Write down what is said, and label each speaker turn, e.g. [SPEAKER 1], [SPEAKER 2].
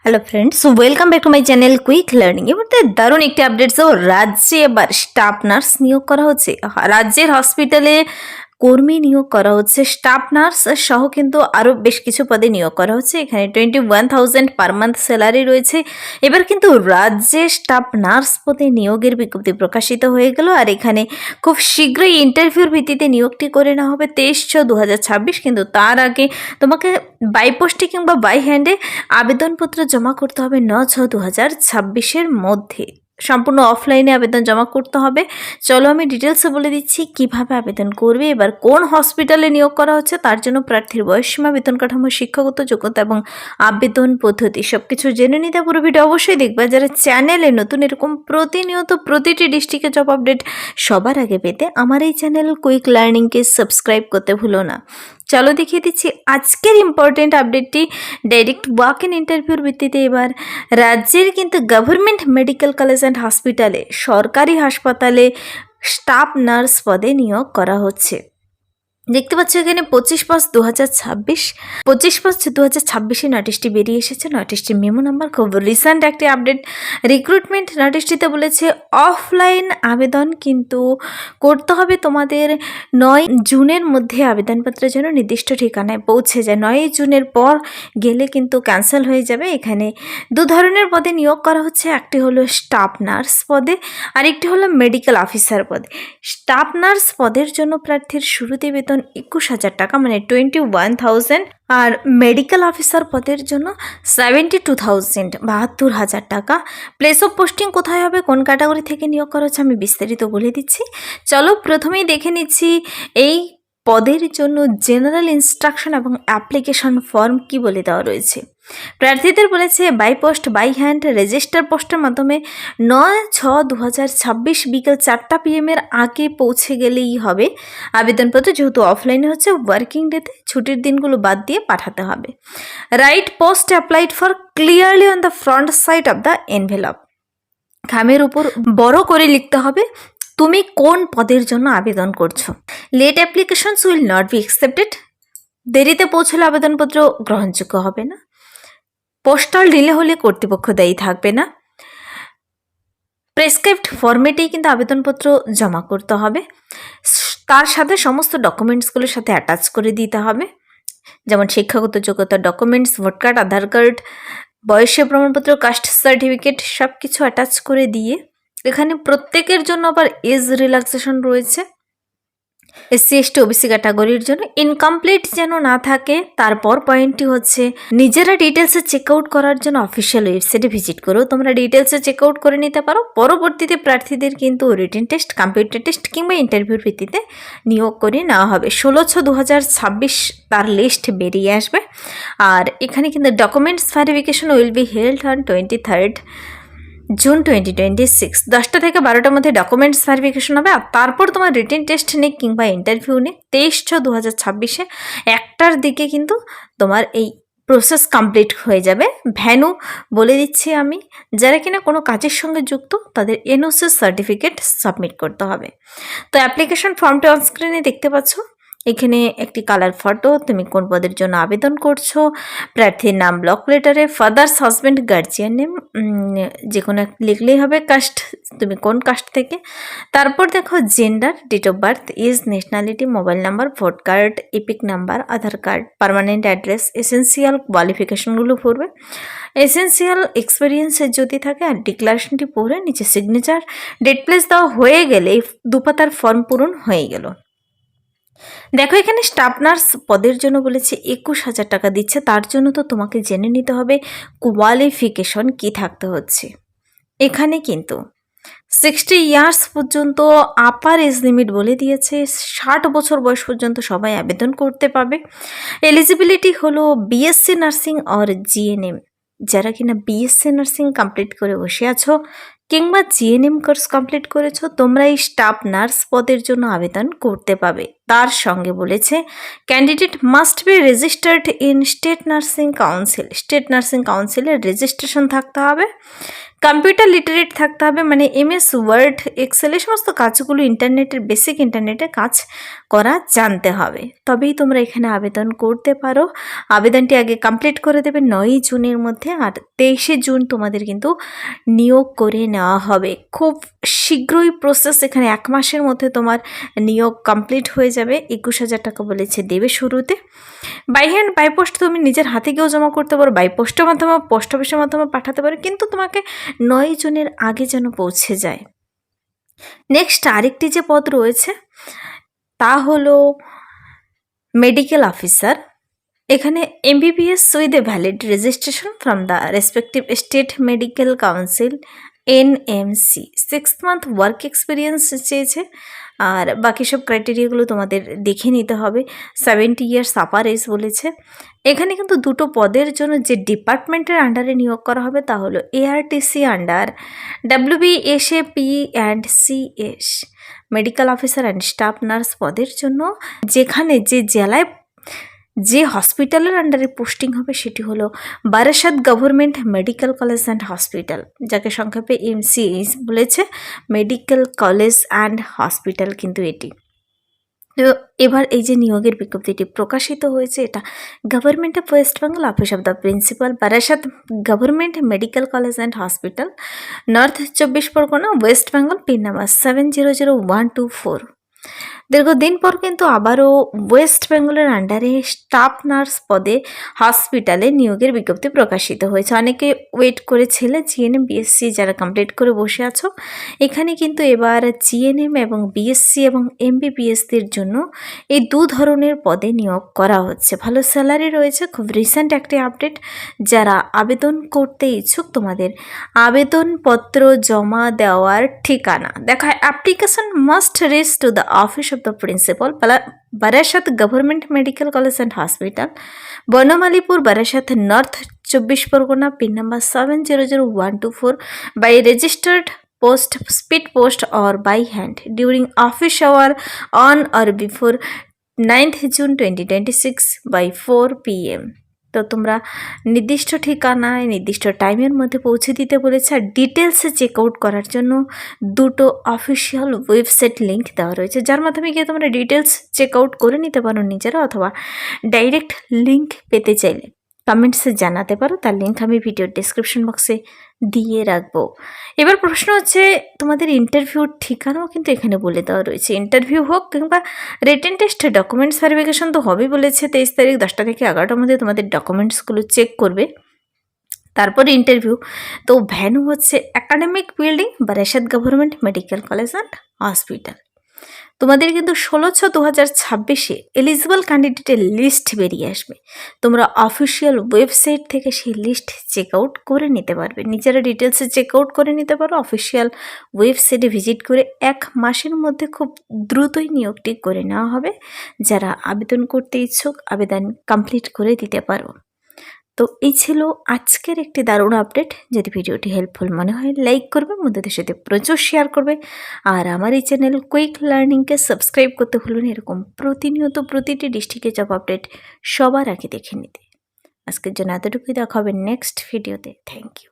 [SPEAKER 1] Hello friends, welcome back to my channel quick learning. এবারে দারুণ একটি আপডেট, রাজ্যে এবার স্টাফ নার্স নিয়োগ করা হচ্ছে। রাজ্যের হসপিটালে কর্মী নিয়োগ করা হচ্ছে, স্টাফ নার্স সহ কিন্তু আরও বেশ কিছু পদে নিয়োগ করা হচ্ছে। এখানে 21,000 পার মান্থ স্যালারি রয়েছে। এবার কিন্তু রাজ্যে স্টাফ নার্স পদে নিয়োগের বিজ্ঞপ্তি প্রকাশিত হয়ে গেল, আর এখানে খুব শীঘ্রই ইন্টারভিউর ভিত্তিতে নিয়োগটি করে নেওয়া হবে 23/6/2026। কিন্তু তার আগে তোমাকে বাই পোস্টে কিংবা বাই হ্যান্ডে আবেদনপত্র জমা করতে হবে 9/6/2026 মধ্যে। সম্পূর্ণ অফলাইনে আবেদন জমা করতে হবে। চলো আমি ডিটেলসে বলে দিচ্ছি কিভাবে আবেদন করবে। এবার কোন হসপিটালে নিয়োগ করা হচ্ছে, তার জন্য প্রার্থীর বয়সসীমা, বেতন কাঠামো, শিক্ষাগত যোগ্যতা এবং আবেদন পদ্ধতি সবকিছু জেনে নিতে পুরো ভিডিও অবশ্যই দেখবে। যারা চ্যানেলে নতুন এরকম প্রতিনিয়ত প্রতিটি ডিস্ট্রিক্টে জব আপডেট সবার আগে পেতে আমার এই চ্যানেল কুইক লার্নিংকে সাবস্ক্রাইব করতে ভুলো না। চলো দেখিয়ে দিচ্ছি আজকের ইম্পর্টেন্ট আপডেটটি। ডাইরেক্ট ওয়াক ইন ইন্টারভিউর ভিত্তিতে এবার রাজ্যের কিন্তু গভর্নমেন্ট মেডিকেল কলেজ অ্যান্ড হসপিটালে, সরকারি হাসপাতালে স্টাফ নার্স পদে নিয়োগ করা হচ্ছে। দেখতে পাচ্ছ এখানে 25/5/2026 নোটিশটি বেরিয়ে এসেছে। নোটিশটি মেমো নাম্বার, খুব রিসেন্ট একটি আপডেট। রিক্রুটমেন্ট নোটিশটিতে বলেছে অফলাইন আবেদন কিন্তু করতে হবে তোমাদের 9 জুনের মধ্যে। আবেদনপত্রের জন্য নির্দিষ্ট ঠিকানায় পৌঁছে যায়। 9 জুনের পর গেলে কিন্তু ক্যান্সেল হয়ে যাবে। এখানে দু ধরনের পদে নিয়োগ করা হচ্ছে, একটি হলো স্টাফ নার্স পদে, আরেকটি হলো মেডিকেল অফিসার পদে। স্টাফ নার্স পদের জন্য প্রার্থীর শুরুতে বেতন 21,000 টাকা, মানে 21,000, আর মেডিকেল অফিসার পদের জন্য 72,000, 72,000 টাকা। প্লেস অফ পোস্টিং কোথায় হবে, কোন ক্যাটাগরি থেকে নিয়োগ করা হচ্ছে, আমি বিস্তারিত বলে দিচ্ছি। চলো প্রথমেই দেখে নিচ্ছি এই পদের জন্য জেনারেল ইনস্ট্রাকশন এবং অ্যাপ্লিকেশন ফর্ম কি বলে দেওয়া রয়েছে। প্রার্থীদের বলেছে by post by hand register পোস্টের মাধ্যমে 9/6/2026 বিকেল 4টা PM আগে পৌঁছে গেলেই হবে। আবেদনপত্র যেহেতু অফলাইনে হচ্ছে, ওয়ার্কিং ডেতে ছুটির দিনগুলো বাদ দিয়ে পাঠাতে হবে। Right post applied for clearly on the front side of the envelope. খামের উপর বড় করে লিখতে হবে তুমি কোন পদের জন্য আবেদন করছো। Late applications will not be accepted. দেরিতে পৌঁছলে আবেদনপত্র গ্রহণযোগ্য হবে না। পোস্টাল ডিলে হলে কর্তৃপক্ষ দায়ী থাকবে না। প্রেসক্রাইবড ফরম্যাটেই কিন্তু আবেদনপত্র জমা করতে হবে। তার সাথে সমস্ত ডকুমেন্টসগুলোর সাথে অ্যাটাচ করে দিতে হবে, যেমন শিক্ষাগত যোগ্যতার ডকুমেন্টস, ভোট কার্ড, আধার কার্ড, বয়সের প্রমাণপত্র, কাস্ট সার্টিফিকেট সব কিছু অ্যাটাচ করে দিয়ে। এখানে প্রত্যেকের জন্য আবার এজ রিল্যাক্সেশন রয়েছে। SC ST OBC ক্যাটাগরির জন্য ইনকমপ্লিট যেন না থাকে। তারপর পয়েন্টটি হচ্ছে নিজেরা ডিটেলসে চেক আউট করার জন্য অফিসিয়াল ওয়েবসাইটে ভিজিট করেও তোমরা ডিটেলসে চেক আউট করে নিতে পারো। পরবর্তীতে প্রার্থীদের কিন্তু রিটেন টেস্ট, কম্পিউটার টেস্ট কিংবা ইন্টারভিউর ভিত্তিতে নিয়োগ করে নেওয়া হবে। 16/6/2026 তার লিস্ট বেরিয়ে আসবে। আর এখানে কিন্তু documents verification will be held on 23rd June 2026। 10টা থেকে 12টার মধ্যে ডকুমেন্টস ভেরিফিকেশন হবে, আর তারপর তোমার রিটেন টেস্ট নিক কিংবা ইন্টারভিউ নিক 23/6/2026 1টার দিকে কিন্তু তোমার এই প্রসেস কমপ্লিট হয়ে যাবে। ভ্যানু বলে দিচ্ছি আমি, যারা কিনা কোনো কাজের সঙ্গে যুক্ত তাদের NOC সার্টিফিকেট সাবমিট করতে হবে। তো অ্যাপ্লিকেশন ফর্মটা অনস্ক্রিনে দেখতে পাচ্ছ। এখানে একটি কালার ফটো, তুমি কোন পদের জন্য আবেদন করছো, প্রার্থীর নাম ব্লক লেটারে, ফাদার্স হাজব্যান্ড গার্জিয়ান নেম যে কোনো লিখলেই হবে, কাস্ট তুমি কোন কাস্ট থেকে, তারপর দেখো gender, date of birth, age, nationality, mobile number, vote card, EPIC number, Aadhaar card, permanent address, essential কোয়ালিফিকেশনগুলো পড়বে, এসেন্সিয়াল এক্সপিরিয়েন্সের যদি থাকে, আর ডিক্লারেশনটি পড়ে নিচে সিগনেচার, ডেট প্লেস দেওয়া হয়ে গেলে এই 2 পাতার ফর্ম পূরণ হয়ে গেল। দেখো এখানে স্টাফ নার্স পদের জন্য বলেছে 21,000 টাকা দিচ্ছে। তার জন্য তো তোমাকে জেনে নিতে হবে কোয়ালিফিকেশন কি থাকতে হচ্ছে। এখানে কিন্তু 60 ইয়ার্স পর্যন্ত আপার এজ লিমিট বলে দিয়েছে। 60 বছর বয়স পর্যন্ত সবাই আবেদন করতে পাবে। এলিজিবিলিটি হলো BSc নার্সিং অর GNM। যারা কিনা BSc নার্সিং কমপ্লিট করে বসে আছো কিংবা GNM কোর্স কমপ্লিট করেছো, তোমরা এই স্টাফ নার্স পদের জন্য আবেদন করতে পাবে। তার সঙ্গে বলেছে candidate must be registered in state nursing council. State nursing কাউন্সিলের রেজিস্ট্রেশন থাকতে হবে, কম্পিউটার লিটারেট থাকতে হবে, মানে MS ওয়ার্ড এক্সেল এই সমস্ত কাজগুলো ইন্টারনেটের বেসিক ইন্টারনেটে কাজ করা জানতে হবে, তবেই তোমরা এখানে আবেদন করতে পারো। আবেদনটি আগে কমপ্লিট করে দেবে 9 জুনের মধ্যে, আর 23শে জুন তোমাদের কিন্তু নিয়োগ করে নেওয়া হবে। খুব শীঘ্রই প্রসেস, এখানে 1 মাসের মধ্যে তোমার নিয়োগ কমপ্লিট হয়ে যাবে। 21,000 টাকা বলেছে দেবে শুরুতে। বাই হ্যান্ড বাই পোস্ট তুমি নিজের হাতে গিয়েও জমা করতে পারো, বাই পোস্টের মাধ্যমে পোস্ট অফিসের মাধ্যমে পাঠাতে পারো, কিন্তু তোমাকে 9 জুনের আগে যেন পৌঁছে যায়। নেক্সট আরেকটি যে পদ রয়েছে তা হলো মেডিকেল অফিসার। এখানে MBBS with a valid registration from the respective state medical council NMC, 6 month work experience চেয়েছে, আর বাকি সব ক্রাইটেরিয়াগুলো তোমাদের দেখে নিতে হবে। 70 ইয়ার্স আপার এজ বলেছে। এখানে কিন্তু দুটো পদের জন্য যে ডিপার্টমেন্টের আন্ডারে নিয়োগ করা হবে তা হলো ARTC under WBSAP&CS medical officer and staff nurse পদের জন্য, যেখানে যে জেলায় যে হসপিটালের আন্ডারে পোস্টিং হবে সেটি হলো Barasat government medical college and hospital, যাকে সংক্ষেপে MCH বলেছে, মেডিকেল কলেজ অ্যান্ড হসপিটাল কিন্তু এটি। তো এবার এই যে নিয়োগের বিজ্ঞপ্তিটি প্রকাশিত হয়েছে, এটা government of West Bengal, office of the principal, Barasat government medical college and hospital, north 24 Pargana, West Bengal, pin number 700124। দীর্ঘদিন পর কিন্তু আবারও ওয়েস্ট বেঙ্গলের আন্ডারে স্টাফ নার্স পদে হসপিটালে নিয়োগের বিজ্ঞপ্তি প্রকাশিত হয়েছে। অনেকে ওয়েট করেছিলে GNM BSc যারা কমপ্লিট করে বসে আছো, এখানে কিন্তু এবার GNM এবং BSc এবং MBBSদের জন্য এই 2 ধরনের পদে নিয়োগ করা হচ্ছে। ভালো স্যালারি রয়েছে। খুব রিসেন্ট একটি আপডেট, যারা আবেদন করতে ইচ্ছুক তোমাদের আবেদনপত্র জমা দেওয়ার ঠিকানা দেখা, application must rich to the office of the principal, Barashat Government Medical College and Hospital, Bonamalipur, Barashat, North 24 Pargona, pin number 700124, by registered post, speed post or by hand during office hour on or before 9th June 2026 by 4 PM। তো তোমরা নির্দিষ্ট ঠিকানায় নির্দিষ্ট টাইমের মধ্যে পৌঁছে দিতে বলেছে। আর ডিটেলসে চেক আউট করার জন্য 2টো অফিসিয়াল ওয়েবসাইট লিঙ্ক দেওয়া রয়েছে, যার মাধ্যমে গিয়ে তোমরা ডিটেলস চেক আউট করে নিতে পারো নিজেরা, অথবা ডাইরেক্ট লিঙ্ক পেতে চাইলে কমেন্টসে জানাতে পারো, তার লিঙ্ক আমি ভিডিওর ডেসক্রিপশন বক্সে দিয়ে রাখবো। এবার প্রশ্ন হচ্ছে তোমাদের ইন্টারভিউর ঠিকানাও কিন্তু এখানে বলে দেওয়া রয়েছে। ইন্টারভিউ হোক কিংবা রিটেন টেস্ট, ডকুমেন্টস ভেরিফিকেশন তো হবেই বলেছে। 23 তারিখ 10টা থেকে 11টার মধ্যে তোমাদের ডকুমেন্টসগুলো চেক করবে, তারপরে ইন্টারভিউ। তো ভ্যানু হচ্ছে academic building, Barasat government medical college and hospital. তোমাদের কিন্তু 16/6/2026 এলিজিবল ক্যান্ডিডেটের লিস্ট বেরিয়ে আসবে। তোমরা অফিসিয়াল ওয়েবসাইট থেকে সেই লিস্ট চেক আউট করে নিতে পারবে, নিজেরা ডিটেলসে চেক আউট করে নিতে পারো। অফিসিয়াল ওয়েবসাইটে ভিজিট করে 1 মাসের মধ্যে খুব দ্রুতই নিয়োগটি করে নেওয়া হবে। যারা আবেদন করতে ইচ্ছুক আবেদন কমপ্লিট করে দিতে পারো। তো এই ছিল আজকের একটি দারুণ আপডেট। যদি ভিডিওটি হেল্পফুল মনে হয় লাইক করবে, বন্ধুদের সাথে প্রচুর শেয়ার করবে, আর আমার এই চ্যানেল কুইক লার্নিংকে সাবস্ক্রাইব করতে ভুলবেন না, এরকম প্রতিনিয়ত প্রতিটি ডিস্ট্রিক্টে জব আপডেট সবার আগে দেখে নিতে। আজকের জন্য এতটুকুই, দেখা হবে নেক্সট ভিডিওতে। Thank you.